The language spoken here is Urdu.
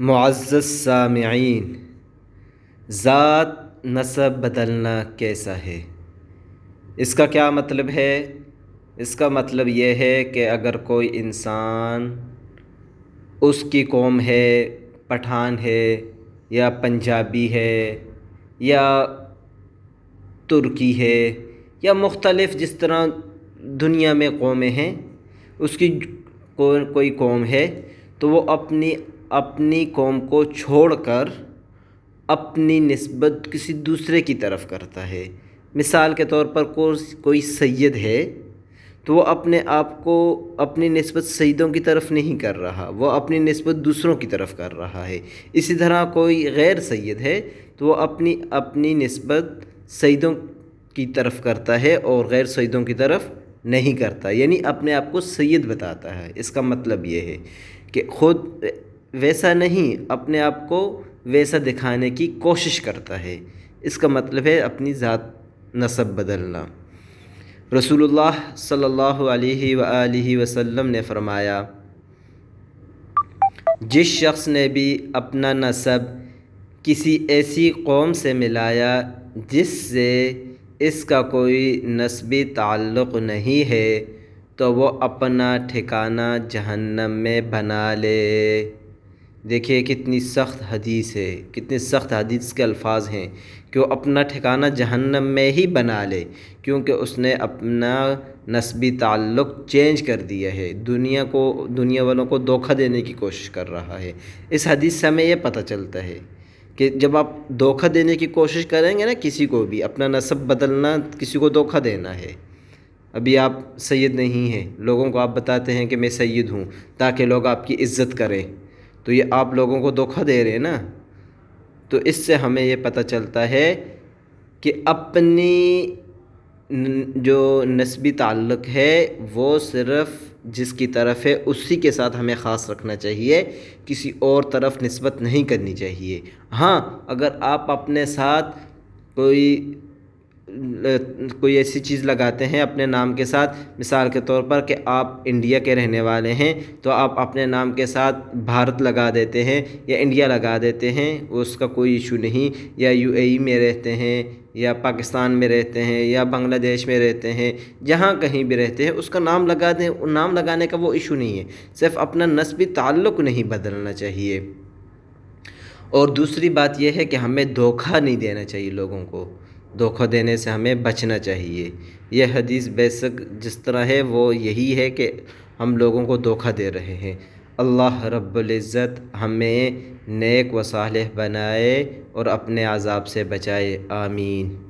معزز سامعین، ذات نسب بدلنا کیسا ہے؟ اس کا کیا مطلب ہے؟ اس کا مطلب یہ ہے کہ اگر کوئی انسان اس کی قوم ہے، پٹھان ہے یا پنجابی ہے یا ترکی ہے یا مختلف جس طرح دنیا میں قومیں ہیں، اس کی کوئی قوم ہے تو وہ اپنی قوم کو چھوڑ کر اپنی نسبت کسی دوسرے کی طرف کرتا ہے۔ مثال کے طور پر کوئی سید ہے تو وہ اپنے آپ کو اپنی نسبت سیدوں کی طرف نہیں کر رہا، وہ اپنی نسبت دوسروں کی طرف کر رہا ہے۔ اسی طرح کوئی غیر سید ہے تو وہ اپنی نسبت سیدوں کی طرف کرتا ہے اور غیر سیدوں کی طرف نہیں کرتا، یعنی اپنے آپ کو سید بتاتا ہے۔ اس کا مطلب یہ ہے کہ خود ویسا نہیں، اپنے آپ کو ویسا دکھانے کی کوشش کرتا ہے۔ اس کا مطلب ہے اپنی ذات نسب بدلنا۔ رسول اللہ صلی اللہ علیہ وآلہ وسلم نے فرمایا، جس شخص نے بھی اپنا نسب کسی ایسی قوم سے ملایا جس سے اس کا کوئی نسبی تعلق نہیں ہے تو وہ اپنا ٹھکانہ جہنم میں بنا لے۔ دیکھیے کتنی سخت حدیث ہے، کتنی سخت حدیث کے الفاظ ہیں کہ وہ اپنا ٹھکانہ جہنم میں ہی بنا لے، کیونکہ اس نے اپنا نسبی تعلق چینج کر دیا ہے، دنیا والوں کو دھوکہ دینے کی کوشش کر رہا ہے۔ اس حدیث سے ہمیں یہ پتہ چلتا ہے کہ جب آپ دھوکہ دینے کی کوشش کریں گے نا، کسی کو بھی اپنا نسب بدلنا، کسی کو دھوکہ دینا ہے۔ ابھی آپ سید نہیں ہیں، لوگوں کو آپ بتاتے ہیں کہ میں سید ہوں تاکہ لوگ آپ کی عزت کریں، تو یہ آپ لوگوں کو دھوکہ دے رہے ہیں نا۔ تو اس سے ہمیں یہ پتہ چلتا ہے کہ اپنی جو نسبی تعلق ہے وہ صرف جس کی طرف ہے اسی کے ساتھ ہمیں خاص رکھنا چاہیے، کسی اور طرف نسبت نہیں کرنی چاہیے۔ ہاں، اگر آپ اپنے ساتھ کوئی ایسی چیز لگاتے ہیں اپنے نام کے ساتھ، مثال کے طور پر کہ آپ انڈیا کے رہنے والے ہیں تو آپ اپنے نام کے ساتھ بھارت لگا دیتے ہیں یا انڈیا لگا دیتے ہیں، اس کا کوئی ایشو نہیں۔ یا UAE میں رہتے ہیں یا پاکستان میں رہتے ہیں یا بنگلہ دیش میں رہتے ہیں، جہاں کہیں بھی رہتے ہیں اس کا نام لگا دیں، نام لگانے کا وہ ایشو نہیں ہے، صرف اپنا نسبی تعلق نہیں بدلنا چاہیے۔ اور دوسری بات یہ ہے کہ ہمیں دھوکہ نہیں دینا چاہیے، لوگوں کو دھوکہ دینے سے ہمیں بچنا چاہیے۔ یہ حدیث بیسک جس طرح ہے وہ یہی ہے کہ ہم لوگوں کو دھوکہ دے رہے ہیں۔ اللہ رب العزت ہمیں نیک و صالح بنائے اور اپنے عذاب سے بچائے، آمین۔